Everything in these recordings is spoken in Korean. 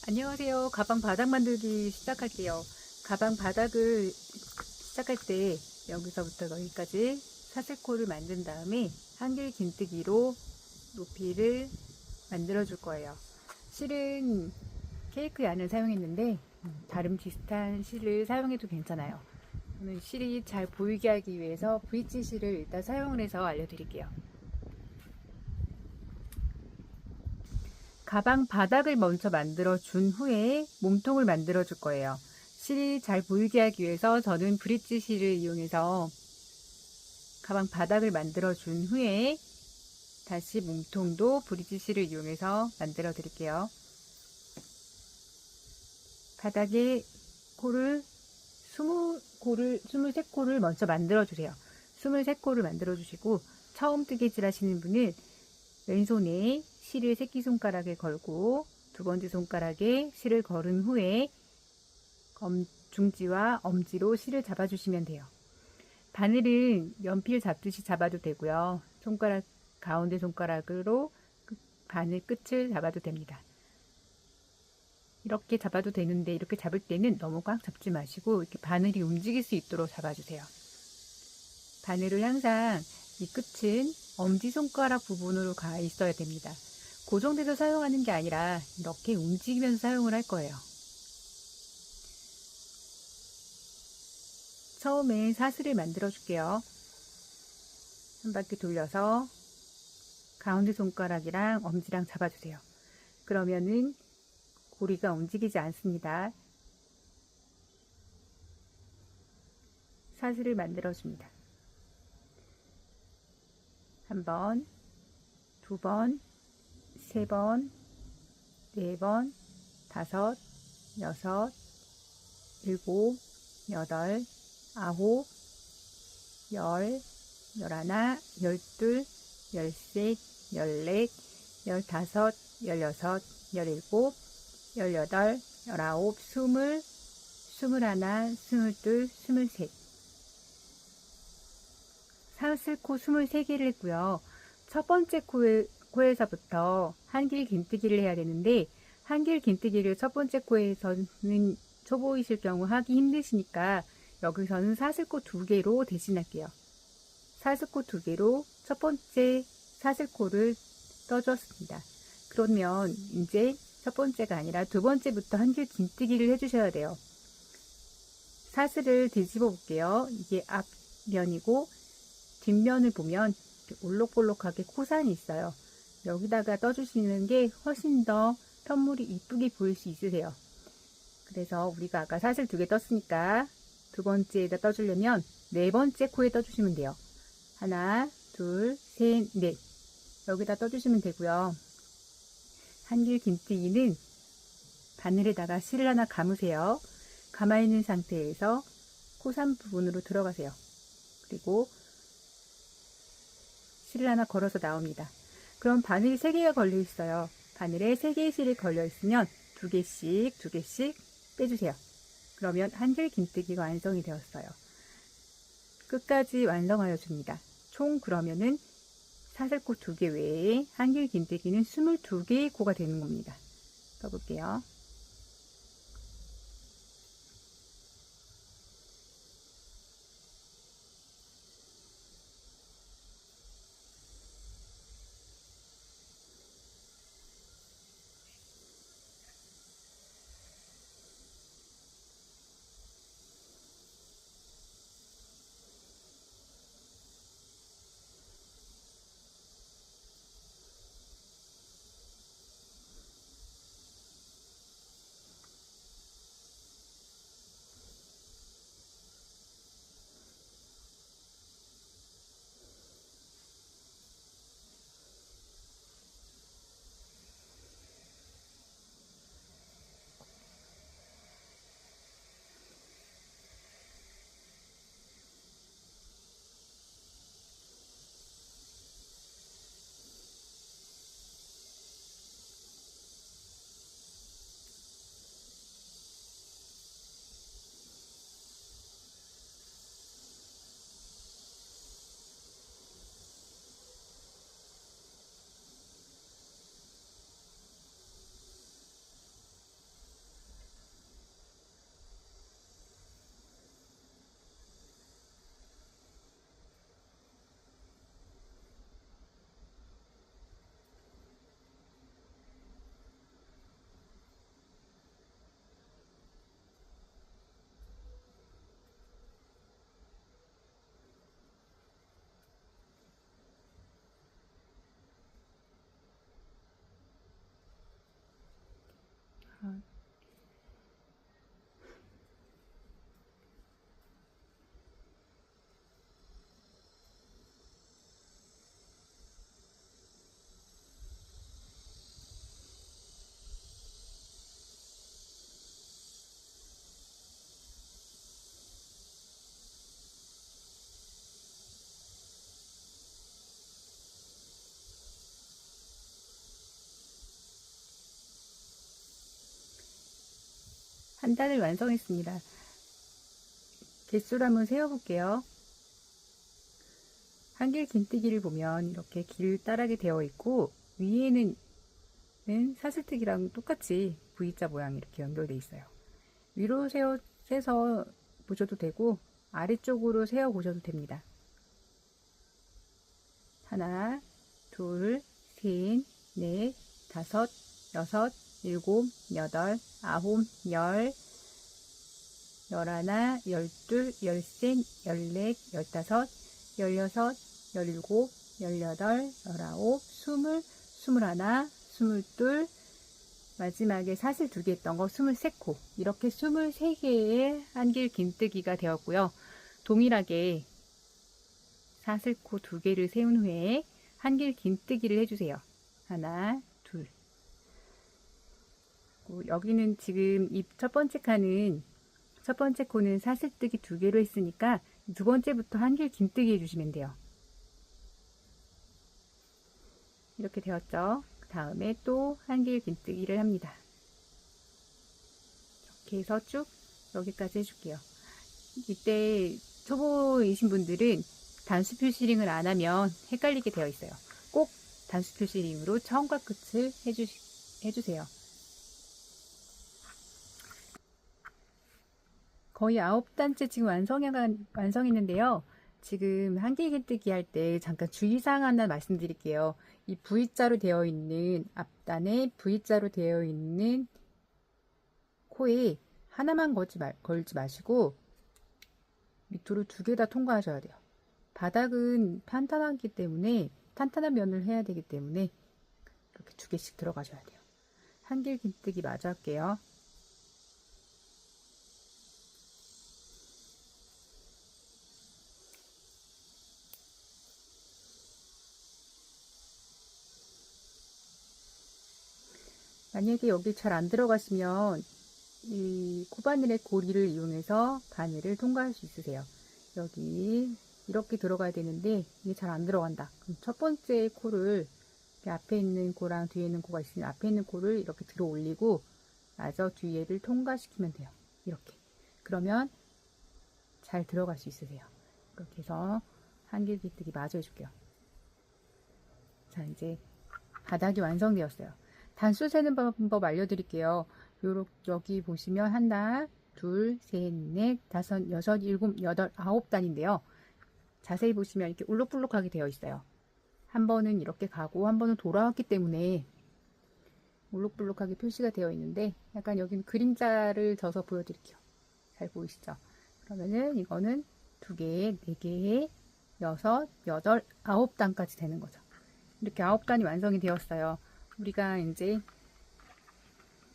안녕하세요. 가방 바닥 만들기 시작할게요. 가방 바닥을 시작할 때 여기서부터 여기까지 사슬코를 만든 다음에 한길 긴뜨기로 높이를 만들어 줄 거예요. 실은 케이크 얀을 사용했는데 다른 비슷한 실을 사용해도 괜찮아요. 저는 실이 잘 보이게 하기 위해서 V치 실을 일단 사용을 해서 알려드릴게요. 가방 바닥을 먼저 만들어 준 후에 몸통을 만들어 줄 거예요. 실이 잘 보이게 하기 위해서 저는 브릿지 실을 이용해서 가방 바닥을 만들어 준 후에 다시 몸통도 브릿지 실을 이용해서 만들어 드릴게요. 바닥에 코를 23코를 먼저 만들어 주세요. 23코를 만들어 주시고 처음 뜨개질 하시는 분은 왼손에 실을 새끼손가락에 걸고 두 번째 손가락에 실을 걸은 후에 중지와 엄지로 실을 잡아주시면 돼요. 바늘은 연필 잡듯이 잡아도 되고요. 가운데 손가락으로 바늘 끝을 잡아도 됩니다. 이렇게 잡아도 되는데 이렇게 잡을 때는 너무 꽉 잡지 마시고 이렇게 바늘이 움직일 수 있도록 잡아주세요. 바늘을 항상 이 끝은 엄지손가락 부분으로 가 있어야 됩니다. 고정돼서 사용하는 게 아니라 이렇게 움직이면서 사용을 할 거예요. 처음에 사슬을 만들어 줄게요. 한 바퀴 돌려서 가운데 손가락이랑 엄지랑 잡아주세요. 그러면은 고리가 움직이지 않습니다. 사슬을 만들어 줍니다. 한 번, 두 번, 세 번, 네 번, 다섯, 여섯, 일곱, 여덟, 아홉, 열, 열하나, 열둘, 열셋, 열넷, 열다섯, 열여섯, 열일곱, 열여덟, 열아홉, 스물, 스물하나, 스물둘, 스물셋. 사슬코 23개를 했고요. 첫 번째 코에서부터 한길 긴뜨기를 해야 되는데 한길 긴뜨기를 첫 번째 코에서는 초보이실 경우 하기 힘드시니까 여기서는 사슬코 2개로 대신할게요. 사슬코 2개로 첫 번째 사슬코를 떠줬습니다. 그러면 이제 첫 번째가 아니라 두 번째부터 한길 긴뜨기를 해주셔야 돼요. 사슬을 뒤집어 볼게요. 이게 앞면이고 뒷면을 보면 올록볼록하게 코산이 있어요. 여기다가 떠주시는 게 훨씬 더 편물이 이쁘게 보일 수 있으세요. 그래서 우리가 아까 사슬 2개 떴으니까 두 번째에다 떠주려면 네 번째 코에 떠주시면 돼요. 하나, 둘, 셋, 넷. 여기다 떠주시면 되고요. 한길 긴뜨기는 바늘에다가 실을 하나 감으세요. 감아있는 상태에서 코산 부분으로 들어가세요. 그리고 실을 하나 걸어서 나옵니다. 그럼 바늘이 3개가 걸려 있어요. 바늘에 3개의 실이 걸려 있으면 2개씩 빼주세요. 그러면 한길 긴뜨기가 완성이 되었어요. 끝까지 완성하여 줍니다. 총 그러면은 사슬코 2개 외에 한길 긴뜨기는 22개의 코가 되는 겁니다. 써볼게요. 한 단을 완성했습니다. 개수를 한번 세어볼게요. 한길 긴뜨기를 보면 이렇게 길다랗게 되어 있고 위에는 사슬뜨기랑 똑같이 V자 모양이 이렇게 연결되어 있어요. 위로 세서 보셔도 되고 아래쪽으로 세어 보셔도 됩니다. 하나, 둘, 셋, 넷, 다섯, 여섯, 일곱, 여덟, 아홉, 열, 열하나, 열둘, 열셋, 열넷, 열다섯, 열여섯, 열일곱, 열여덟, 열아홉, 스물, 스물하나, 스물둘, 마지막에 사슬 2개 했던 거 23코, 이렇게 23개의 한길 긴뜨기가 되었고요. 동일하게 사슬코 2개를 세운 후에 한길 긴뜨기를 해주세요. 하나, 둘. 여기는 지금 이 첫 번째 칸은 첫 번째 코는 사슬뜨기 2개로 했으니까 두 번째부터 한길 긴뜨기 해주시면 돼요. 이렇게 되었죠. 그 다음에 또 한길 긴뜨기를 합니다. 이렇게 해서 쭉 여기까지 해줄게요. 이때 초보이신 분들은 단수 표시링을 안 하면 헷갈리게 되어 있어요. 꼭 단수 표시링으로 처음과 끝을 해주세요. 거의 9단째 지금 완성했는데요. 지금 한길 긴뜨기 할 때 잠깐 주의사항 하나 말씀드릴게요. 이 V자로 되어 있는 앞단에 V자로 되어 있는 코에 하나만 걸지 마시고 밑으로 2개 다 통과하셔야 돼요. 바닥은 탄탄한 면을 해야 되기 때문에 이렇게 2개씩 들어가셔야 돼요. 한길 긴뜨기 마저 할게요. 만약에 여기 잘 안 들어가시면 이 코바늘의 고리를 이용해서 바늘을 통과할 수 있으세요. 여기 이렇게 들어가야 되는데 이게 잘 안 들어간다. 그럼 첫 번째 코를 앞에 있는 코랑 뒤에 있는 코가 있으면 앞에 있는 코를 이렇게 들어 올리고 마저 뒤에를 통과시키면 돼요. 이렇게. 그러면 잘 들어갈 수 있으세요. 이렇게 해서 한길 긴뜨기 마저 해줄게요. 자, 이제 바닥이 완성되었어요. 단수 세는 방법 알려드릴게요. 여기 보시면 하나, 둘, 셋, 넷, 다섯, 여섯, 일곱, 여덟, 9단인데요. 자세히 보시면 이렇게 울룩불룩하게 되어 있어요. 한 번은 이렇게 가고 한 번은 돌아왔기 때문에 울룩불룩하게 표시가 되어 있는데 약간 여기는 그림자를 져서 보여드릴게요. 잘 보이시죠? 그러면은 이거는 2개, 4개, 6, 8, 9단까지 되는 거죠. 이렇게 9단이 완성이 되었어요. 우리가 이제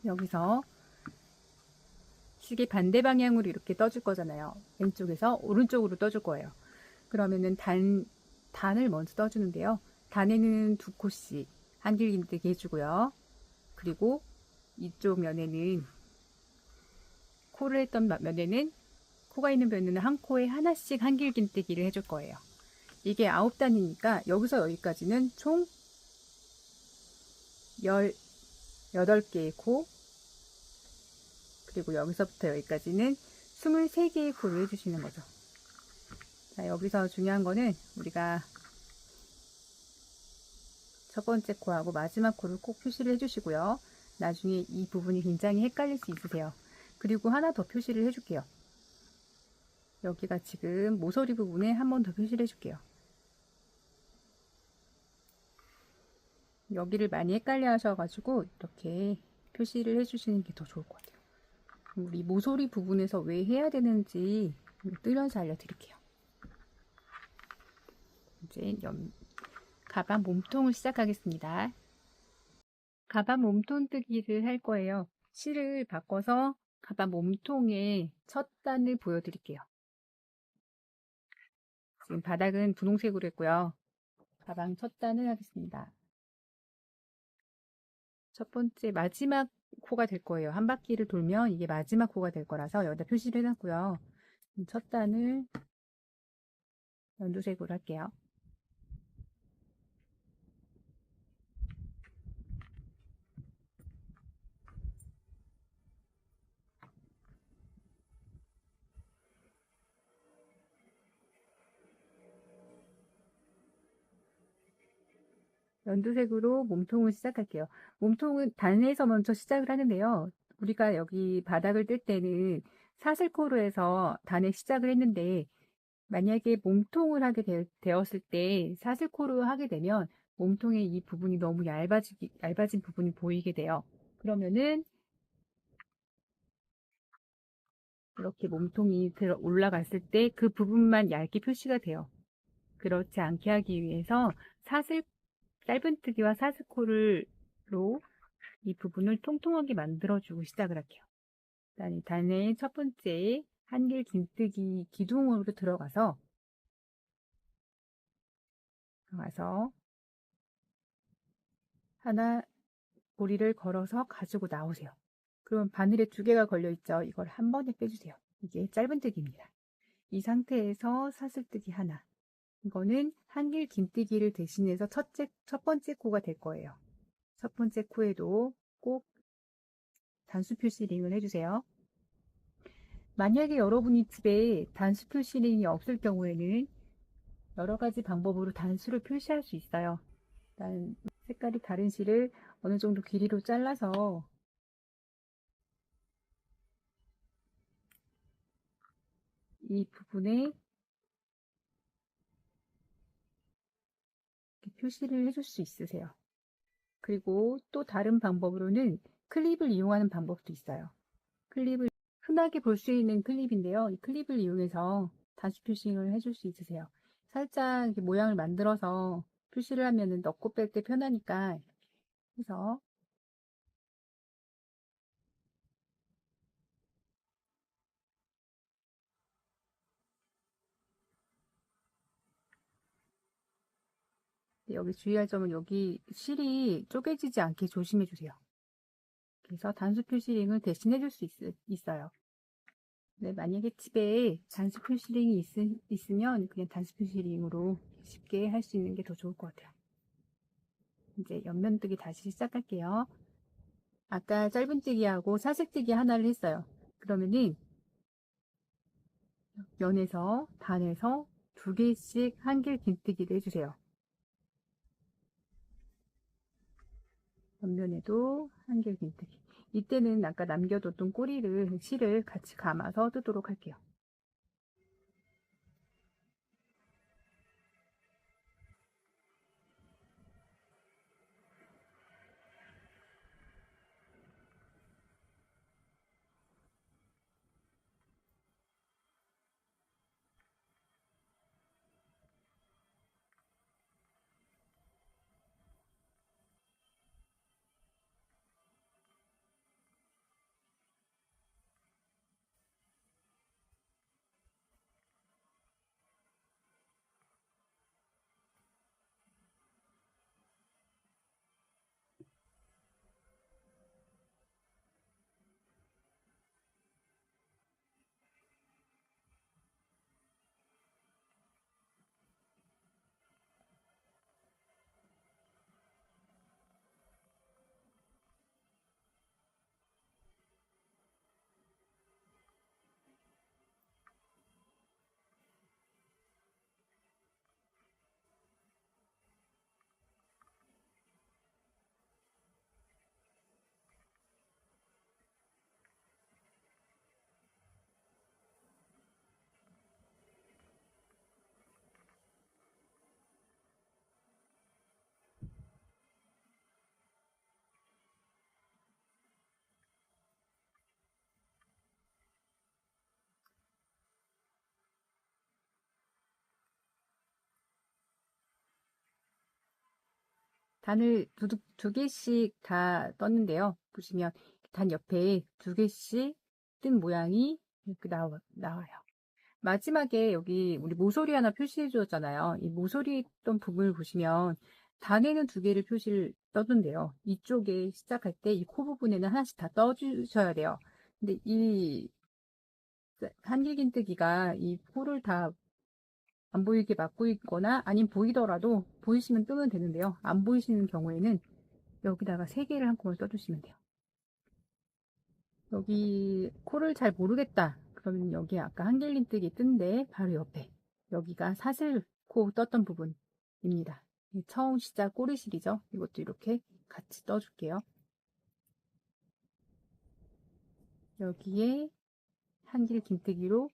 여기서 시계 반대 방향으로 이렇게 떠줄 거잖아요. 왼쪽에서 오른쪽으로 떠줄 거예요. 그러면은 단을 먼저 떠주는데요. 단에는 2코씩 한길 긴뜨기 해주고요. 그리고 이쪽 면에는 코를 했던 면에는 코가 있는 면에는 한 코에 하나씩 한길 긴뜨기를 해줄 거예요. 이게 9단이니까 여기서 여기까지는 총 18개의 코, 그리고 여기서부터 여기까지는 23개의 코를 해주시는 거죠. 자, 여기서 중요한 거는 우리가 첫 번째 코하고 마지막 코를 꼭 표시를 해주시고요. 나중에 이 부분이 굉장히 헷갈릴 수 있으세요. 그리고 하나 더 표시를 해줄게요. 여기가 지금 모서리 부분에 한 번 더 표시를 해줄게요. 여기를 많이 헷갈려 하셔가지고 이렇게 표시를 해주시는 게 더 좋을 것 같아요. 우리 모서리 부분에서 왜 해야 되는지 뜨면서 알려드릴게요. 이제 가방 몸통을 시작하겠습니다. 가방 몸통 뜨기를 할 거예요. 실을 바꿔서 가방 몸통에 첫 단을 보여드릴게요. 지금 바닥은 분홍색으로 했고요. 가방 첫 단을 하겠습니다. 첫 번째 마지막 코가 될 거예요. 한 바퀴를 돌면 이게 마지막 코가 될 거라서 여기다 표시를 해놨고요. 첫 단을 연두색으로 할게요. 연두색으로 몸통을 시작할게요. 몸통은 단에서 먼저 시작을 하는데요. 우리가 여기 바닥을 뜰 때는 사슬코로 해서 단에 시작을 했는데 만약에 몸통을 하게 되었을 때 사슬코로 하게 되면 몸통의 이 부분이 너무 얇아진 부분이 보이게 돼요. 그러면은 이렇게 몸통이 올라갔을 때 그 부분만 얇게 표시가 돼요. 그렇지 않게 하기 위해서 짧은뜨기와 사슬코로 이 부분을 통통하게 만들어주고 시작을 할게요. 단의 첫 번째 한길 긴뜨기 기둥으로 들어가서 하나 고리를 걸어서 가지고 나오세요. 그럼 바늘에 2개가 걸려있죠. 이걸 한 번에 빼주세요. 이게 짧은뜨기입니다. 이 상태에서 사슬뜨기 하나. 이거는 한길 긴뜨기를 대신해서 첫 번째 코가 될 거예요. 첫 번째 코에도 꼭 단수 표시링을 해주세요. 만약에 여러분이 집에 단수 표시링이 없을 경우에는 여러 가지 방법으로 단수를 표시할 수 있어요. 일단 색깔이 다른 실을 어느 정도 길이로 잘라서 이 부분에 표시를 해줄 수 있으세요. 그리고 또 다른 방법으로는 클립을 이용하는 방법도 있어요. 클립을 흔하게 볼 수 있는 클립인데요. 이 클립을 이용해서 단수 표시를 해줄 수 있으세요. 살짝 이렇게 모양을 만들어서 표시를 하면 넣고 뺄 때 편하니까 해서 여기 주의할 점은 여기 실이 쪼개지지 않게 조심해 주세요. 그래서 단수 표시링을 대신 해줄 수 있어요. 네, 만약에 집에 단수 표시링이 있으면 그냥 단수 표시링으로 쉽게 할 수 있는 게 더 좋을 것 같아요. 이제 옆면뜨기 다시 시작할게요. 아까 짧은뜨기하고 사슬뜨기 하나를 했어요. 그러면은 면에서 단에서 2개씩 한길 긴뜨기를 해주세요. 옆면에도 한길 긴뜨기. 이때는 아까 남겨뒀던 실을 같이 감아서 뜨도록 할게요. 단을 2개씩 다 떴는데요. 보시면 단 옆에 2개씩 뜬 모양이 이렇게 나와요. 마지막에 여기 우리 모서리 하나 표시해 주었잖아요. 이 모서리 있던 부분을 보시면 단에는 2개를 표시를 떠둔대요. 이쪽에 시작할 때 이 코 부분에는 하나씩 다 떠주셔야 돼요. 근데 이 한길긴뜨기가 이 코를 다 안 보이게 막고 있거나 아니면 보이더라도 보이시면 뜨면 되는데요. 안 보이시는 경우에는 여기다가 3개를 한꺼번에 떠주시면 돼요. 여기 코를 잘 모르겠다. 그러면 여기 아까 한길긴뜨기 뜬데 바로 옆에 여기가 사슬 코 떴던 부분입니다. 처음 시작 꼬리실이죠. 이것도 이렇게 같이 떠줄게요. 여기에 한길긴뜨기로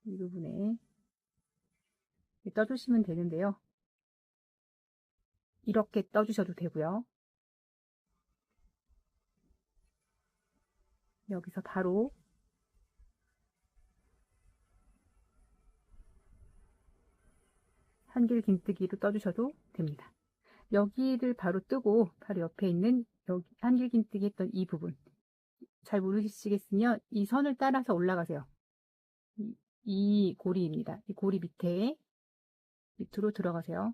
이 부분에 떠주시면 되는데요. 이렇게 떠주셔도 되고요. 여기서 바로 한길긴뜨기로 떠주셔도 됩니다. 여기를 바로 뜨고 바로 옆에 있는 여기 한길긴뜨기 했던 이 부분 잘 모르시겠으면 이 선을 따라서 올라가세요. 이 고리입니다. 이 고리 밑으로 들어가세요.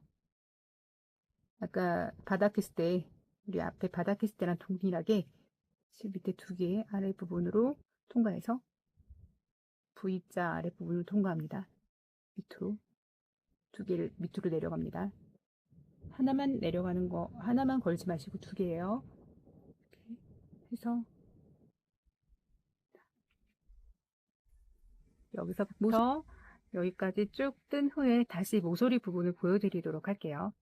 아까 바닥했을 때 우리 앞에 바닥했을 때랑 동일하게 밑에 2개 아랫부분으로 통과해서 V자 아랫부분을 통과합니다. 밑으로 2개를 밑으로 내려갑니다. 하나만 내려가는 거 하나만 걸지 마시고 2개예요. 이렇게 해서 여기서부터 여기까지 쭉 뜬 후에 다시 모서리 부분을 보여드리도록 할게요.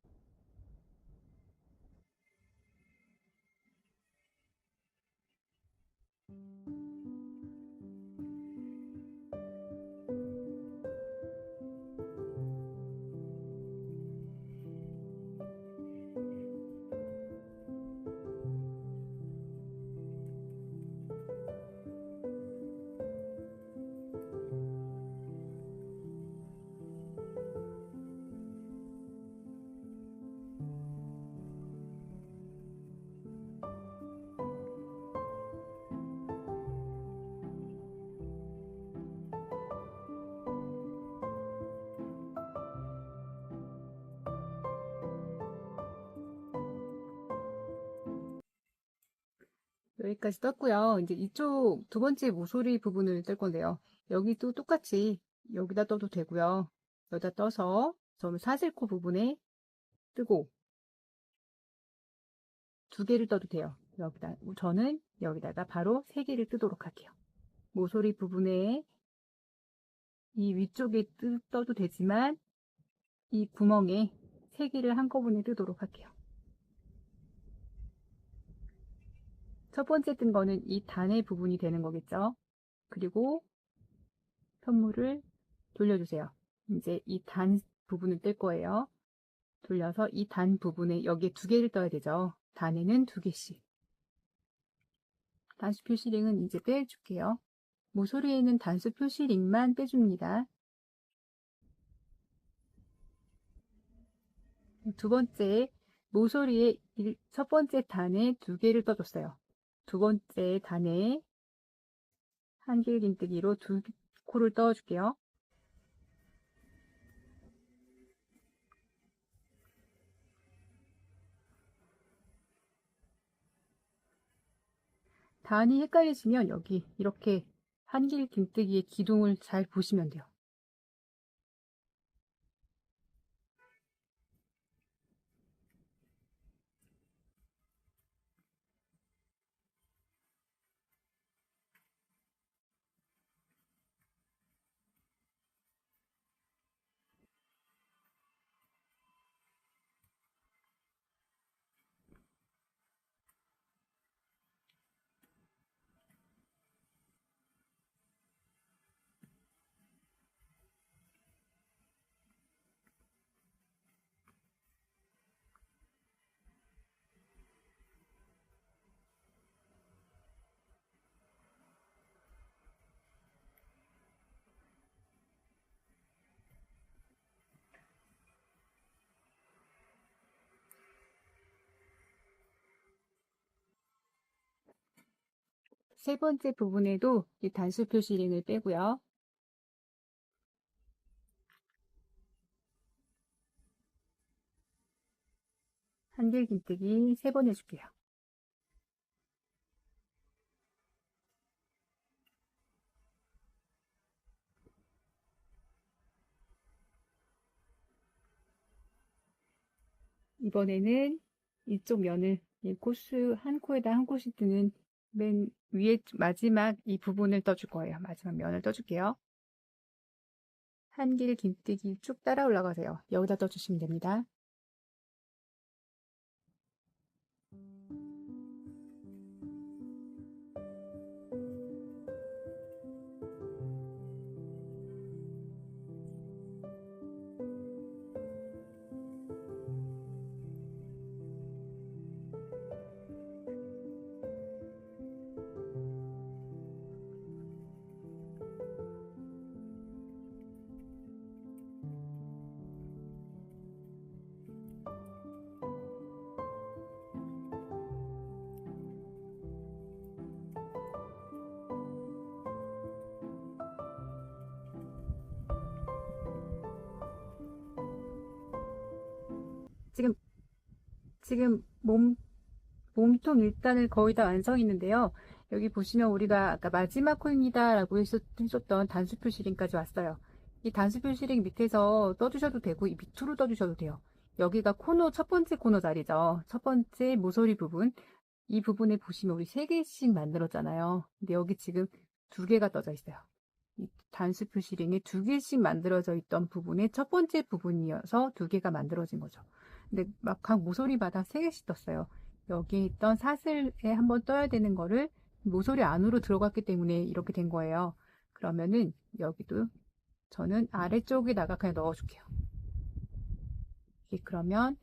여기까지 떴고요. 이제 이쪽 2번째 모서리 부분을 뜰 건데요. 여기도 똑같이 여기다 떠도 되고요. 여기다 떠서 저는 사슬코 부분에 뜨고 2개를 떠도 돼요. 저는 여기다가 바로 3개를 뜨도록 할게요. 모서리 부분에 이 위쪽에 떠도 되지만 이 구멍에 3개를 한꺼번에 뜨도록 할게요. 첫 번째 뜬 거는 이 단의 부분이 되는 거겠죠. 그리고 편물을 돌려주세요. 이제 이 단 부분을 뜰 거예요. 돌려서 이 단 부분에 여기에 2개를 떠야 되죠. 단에는 2개씩. 단수 표시링은 이제 빼줄게요. 모서리에는 단수 표시링만 빼줍니다. 2번째 모서리에 첫 번째 단에 2개를 떠줬어요. 2번째 단에 한길긴뜨기로 2코를 떠줄게요. 단이 헷갈리시면 여기 이렇게 한길긴뜨기의 기둥을 잘 보시면 돼요. 세 번째 부분에도 이 단수 표시링을 빼고요. 한길 긴뜨기 3번 해줄게요. 이번에는 이쪽 면을 이 코스 한 코에다 한 코씩 뜨는 맨 위에 마지막 이 부분을 떠줄 거예요. 마지막 면을 떠줄게요. 한길 긴뜨기 쭉 따라 올라가세요. 여기다 떠주시면 됩니다. 지금 몸통 일단을 거의 다 완성했는데요. 여기 보시면 우리가 아까 마지막 코입니다 라고 했었던 단수 표시링까지 왔어요. 이 단수 표시링 밑에서 떠주셔도 되고 이 밑으로 떠주셔도 돼요. 여기가 코너, 첫 번째 코너 자리죠. 첫 번째 모서리 부분. 이 부분에 보시면 우리 3개씩 만들었잖아요. 근데 여기 지금 2개가 떠져 있어요. 이 단수 표시링이 2개씩 만들어져 있던 부분의 첫 번째 부분이어서 2개가 만들어진 거죠. 근데 막 각 모서리마다 3개씩 떴어요. 여기 있던 사슬에 한번 떠야 되는 거를 모서리 안으로 들어갔기 때문에 이렇게 된 거예요. 그러면은 여기도 저는 아래쪽에다가 그냥 넣어줄게요. 그러면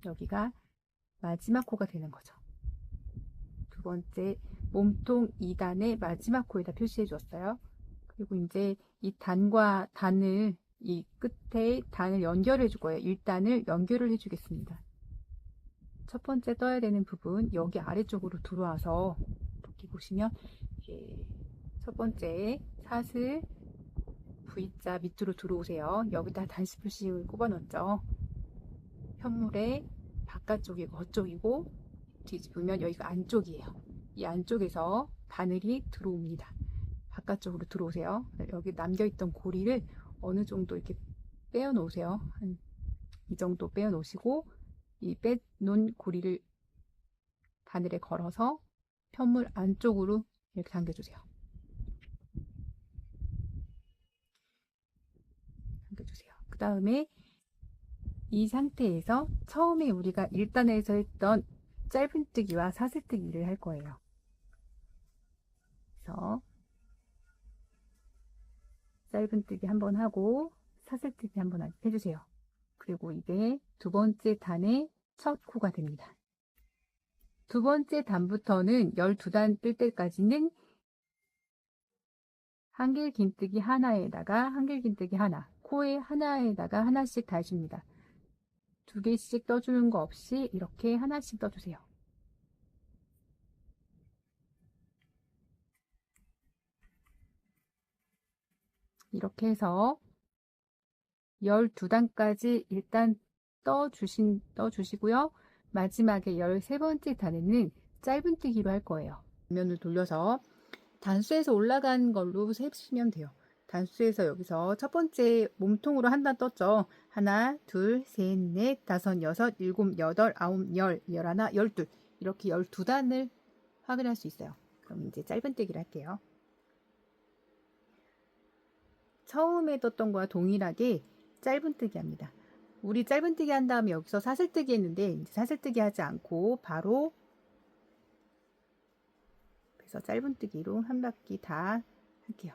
여기가 마지막 코가 되는 거죠. 두 번째 몸통 2단의 마지막 코에다 표시해 줬어요. 그리고 이제 이 단과 단을 이 끝에 단을 연결해 줄 거예요. 1단을 연결을 해 주겠습니다. 첫 번째 떠야 되는 부분 여기 아래쪽으로 들어와서 이렇게 보시면 첫 번째 사슬 V자 밑으로 들어오세요. 여기다 단수 표시를 꼽아 넣었죠. 현물의 바깥쪽이 겉쪽이고 뒤집으면 여기가 안쪽이에요. 이 안쪽에서 바늘이 들어옵니다. 바깥쪽으로 들어오세요. 여기 남겨있던 고리를 어느 정도 이렇게 빼어 놓으세요. 한 이 정도 빼어 놓으시고 이 빼놓은 고리를 바늘에 걸어서 편물 안쪽으로 이렇게 당겨주세요. 당겨주세요. 그 다음에 이 상태에서 처음에 우리가 1단에서 했던 짧은뜨기와 사슬뜨기를 할 거예요. 그래서 짧은뜨기 한번 하고 사슬뜨기 한번 해주세요. 그리고 이게 두 번째 단의 첫 코가 됩니다. 두 번째 단부터는 12단 뜰 때까지는 한길 긴뜨기 하나에다가 한길 긴뜨기 하나, 코에 하나에다가 하나씩 다 해줍니다. 2개씩 떠주는 거 없이 이렇게 하나씩 떠주세요. 이렇게 해서 12단까지 일단 떠주시고요. 마지막에 13번째 단에는 짧은뜨기로 할 거예요. 면을 돌려서 단수에서 올라간 걸로 세시면 돼요. 단수에서 여기서 첫 번째 몸통으로 한 단 떴죠. 하나, 둘, 셋, 넷, 다섯, 여섯, 일곱, 여덟, 아홉, 열, 열하나, 12 이렇게 12단을 확인할 수 있어요. 그럼 이제 짧은뜨기를 할게요. 처음에 떴던 거와 동일하게 짧은뜨기 합니다. 우리 짧은뜨기 한 다음에 여기서 사슬뜨기 했는데 이제 사슬뜨기 하지 않고 바로 그래서 짧은뜨기로 한 바퀴 다 할게요.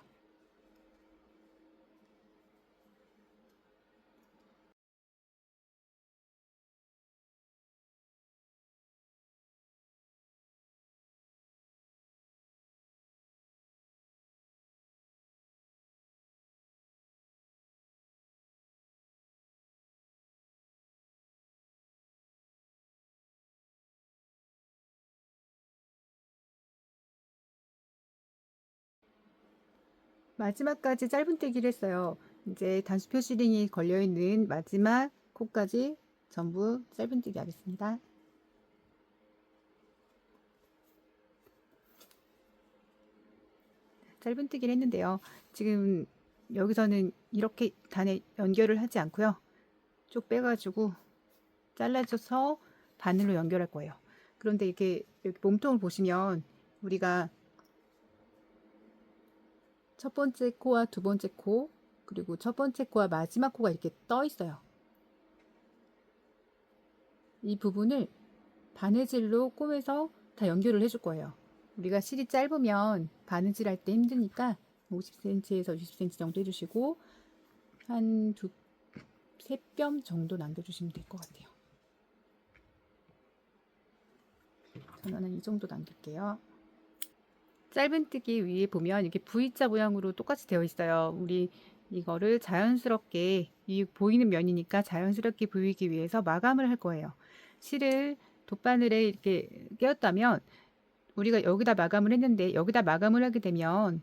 마지막까지 짧은뜨기를 했어요. 이제 단수표 시링이 걸려있는 마지막 코까지 전부 짧은뜨기 하겠습니다. 짧은뜨기를 했는데요. 지금 여기서는 이렇게 단에 연결을 하지 않고요. 쭉 빼가지고 잘라줘서 바늘로 연결할 거예요. 그런데 이렇게 여기 몸통을 보시면 우리가 첫 번째 코와 두 번째 코, 그리고 첫 번째 코와 마지막 코가 이렇게 떠 있어요. 이 부분을 바느질로 꼬매서 다 연결을 해줄 거예요. 우리가 실이 짧으면 바느질 할 때 힘드니까 50cm에서 60cm 정도 해주시고 한 세 뼘 정도 남겨주시면 될 것 같아요. 저는 이 정도 남길게요. 짧은뜨기 위에 보면 이렇게 V자 모양으로 똑같이 되어 있어요. 우리 이거를 자연스럽게 이 보이는 면이니까 자연스럽게 보이기 위해서 마감을 할 거예요. 실을 돗바늘에 이렇게 끼웠다면 우리가 여기다 마감을 했는데 여기다 마감을 하게 되면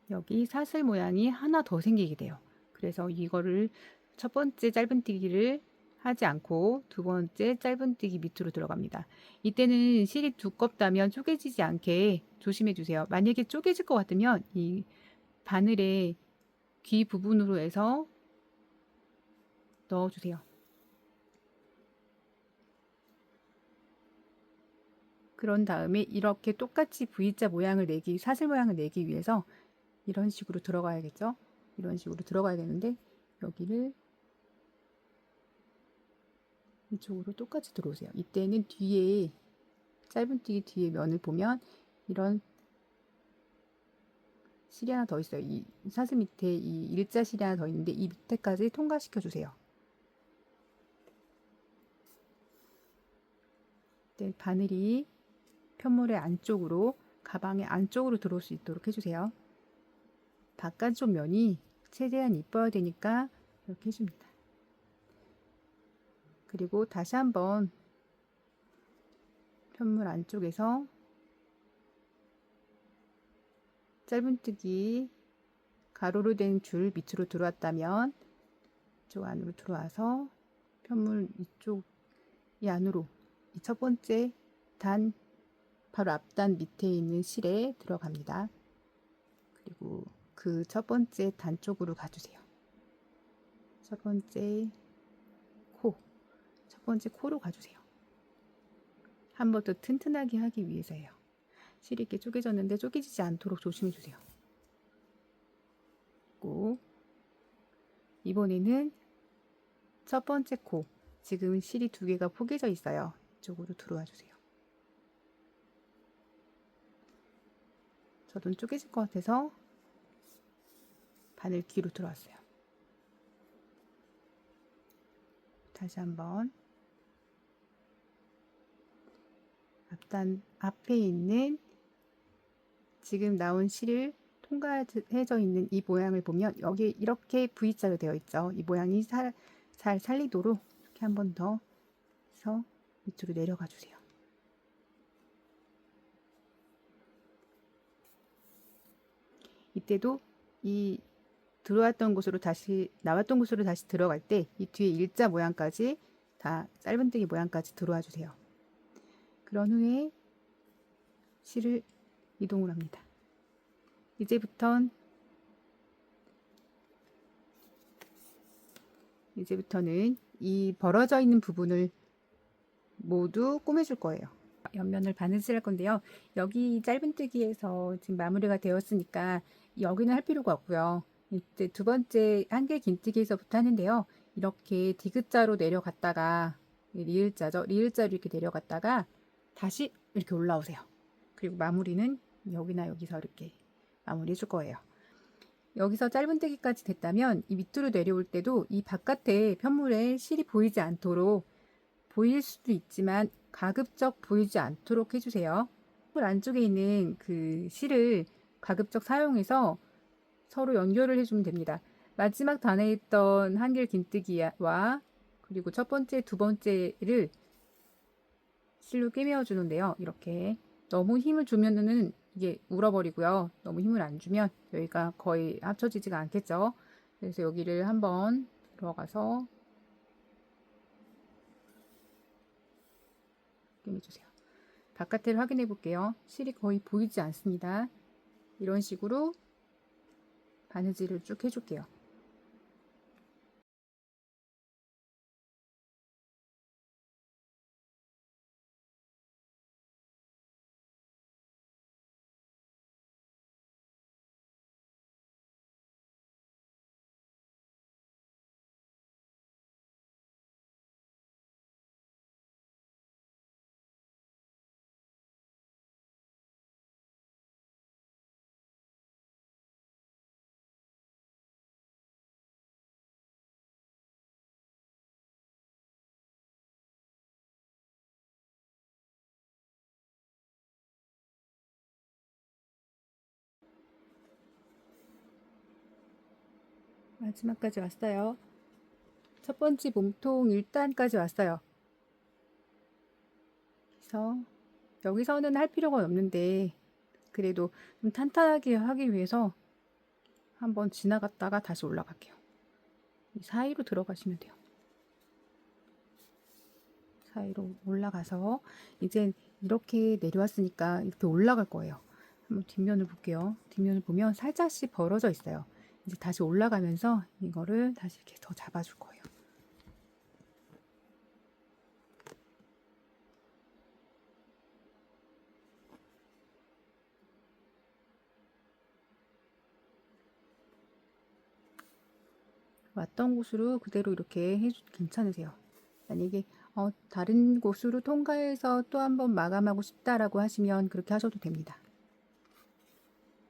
여기 사슬 모양이 하나 더 생기게 돼요. 그래서 이거를 첫 번째 짧은뜨기를 하지 않고 두 번째 짧은뜨기 밑으로 들어갑니다. 이때는 실이 두껍다면 쪼개지지 않게 조심해 주세요. 만약에 쪼개질 것 같으면 이 바늘의 귀 부분으로 해서 넣어주세요. 그런 다음에 이렇게 똑같이 V자 모양을 내기, 사슬 모양을 내기 위해서 이런 식으로 들어가야겠죠? 이런 식으로 들어가야 되는데 여기를 이쪽으로 똑같이 들어오세요. 이때는 뒤에 짧은뜨기 뒤에 면을 보면 이런 실이 하나 더 있어요. 이 사슬 밑에 이 일자 실이 하나 더 있는데 이 밑에까지 통과시켜 주세요. 네, 바늘이 편물의 안쪽으로 가방의 안쪽으로 들어올 수 있도록 해주세요. 바깥쪽 면이 최대한 이뻐야 되니까 이렇게 해줍니다. 그리고 다시 한번 편물 안쪽에서 짧은뜨기 가로로 된 줄 밑으로 들어왔다면 이쪽 안으로 들어와서 편물 이쪽 이 안으로 이 첫 번째 단 바로 앞단 밑에 있는 실에 들어갑니다. 그리고 그 첫 번째 단 쪽으로 가주세요. 첫 번째 코로 가주세요. 한 번 더 튼튼하게 하기 위해서예요. 실이 이렇게 쪼개졌는데 쪼개지지 않도록 조심해 주세요. 그리고 이번에는 첫 번째 코, 지금 실이 두 개가 포개져 있어요. 이쪽으로 들어와 주세요. 저도 쪼개질 것 같아서 바늘 뒤로 들어왔어요. 다시 한번 앞단 앞에 있는 지금 나온 실을 통과해져 있는 이 모양을 보면 여기 이렇게 V자로 되어 있죠. 이 모양이 잘 살리도록 이렇게 한 번 더 해서 밑으로 내려가 주세요. 이때도 이 들어왔던 곳으로 다시 나왔던 곳으로 다시 들어갈 때 이 뒤에 일자 모양까지 다 짧은뜨기 모양까지 들어와 주세요. 그런 후에 실을 이동을 합니다. 이제부터는 이 벌어져 있는 부분을 모두 꼬매줄 거예요. 옆면을 바느질 할 건데요. 여기 짧은뜨기에서 지금 마무리가 되었으니까 여기는 할 필요가 없고요. 이제 두 번째 한길 긴뜨기에서부터 하는데요. 이렇게 디귿자로 내려갔다가 리을자죠. 리을자로 이렇게 내려갔다가 다시 이렇게 올라오세요. 그리고 마무리는 여기나 여기서 이렇게 마무리 해줄 거예요. 여기서 짧은뜨기까지 됐다면 이 밑으로 내려올 때도 이 바깥에 편물에 실이 보이지 않도록 보일 수도 있지만 가급적 보이지 않도록 해주세요. 편물 안쪽에 있는 그 실을 가급적 사용해서 서로 연결을 해주면 됩니다. 마지막 단에 있던 한길 긴뜨기와 그리고 첫 번째, 두 번째를 실로 꿰매어 주는데요. 이렇게 너무 힘을 주면은 이게 울어버리고요. 너무 힘을 안 주면 여기가 거의 합쳐지지가 않겠죠. 그래서 여기를 한번 들어가서 확인해주세요. 바깥을 확인해 볼게요. 실이 거의 보이지 않습니다. 이런 식으로 바느질을 쭉 해줄게요. 마지막까지 왔어요. 첫 번째 몸통 1단까지 왔어요. 그래서 여기서는 할 필요가 없는데 그래도 좀 탄탄하게 하기 위해서 한번 지나갔다가 다시 올라갈게요. 이 사이로 들어가시면 돼요. 사이로 올라가서 이제 이렇게 내려왔으니까 이렇게 올라갈 거예요. 한번 뒷면을 볼게요. 뒷면을 보면 살짝씩 벌어져 있어요. 이제 다시 올라가면서 이거를 다시 이렇게 더 잡아줄 거예요. 왔던 곳으로 그대로 이렇게 해도 괜찮으세요. 만약에 다른 곳으로 통과해서 또 한번 마감하고 싶다라고 하시면 그렇게 하셔도 됩니다.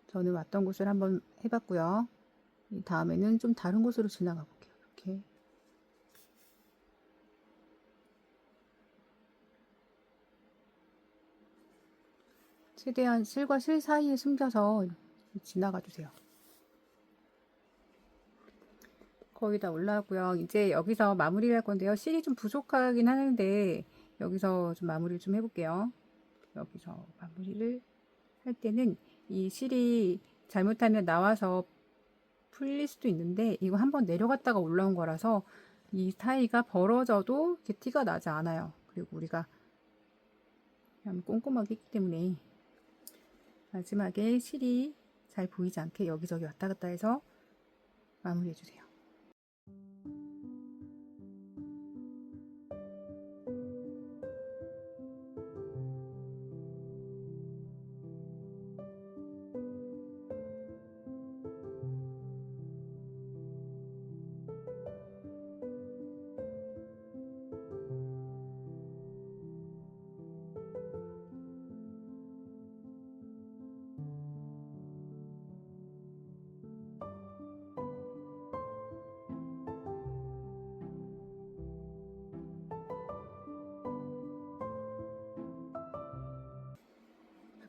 저는 왔던 곳을 한번 해봤고요. 다음에는 좀 다른 곳으로 지나가 볼게요. 이렇게. 최대한 실과 실 사이에 숨겨서 지나가 주세요. 거의 다 올라왔고요. 이제 여기서 마무리를 할 건데요. 실이 좀 부족하긴 하는데 여기서 좀 마무리를 좀 해볼게요. 여기서 마무리를 할 때는 이 실이 잘못하면 나와서 풀릴 수도 있는데 이거 한번 내려갔다가 올라온 거라서 이 사이가 벌어져도 이렇게 티가 나지 않아요. 그리고 우리가 그냥 꼼꼼하게 했기 때문에 마지막에 실이 잘 보이지 않게 여기저기 왔다 갔다 해서 마무리해 주세요.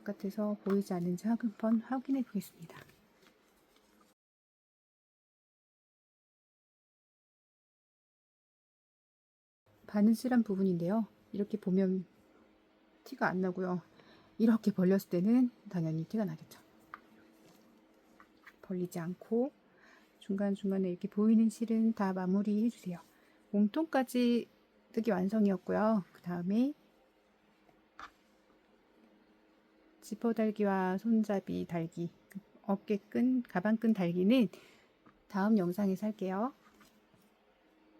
바깥에서 보이지 않는지 한번 확인해 보겠습니다. 바느질한 부분인데요. 이렇게 보면 티가 안 나고요. 이렇게 벌렸을 때는 당연히 티가 나겠죠. 벌리지 않고 중간중간에 이렇게 보이는 실은 다 마무리 해주세요. 몸통까지 뜨기 완성이었고요. 그 다음에 지퍼 달기와 손잡이 달기, 어깨끈, 가방끈 달기는 다음 영상에서 할게요.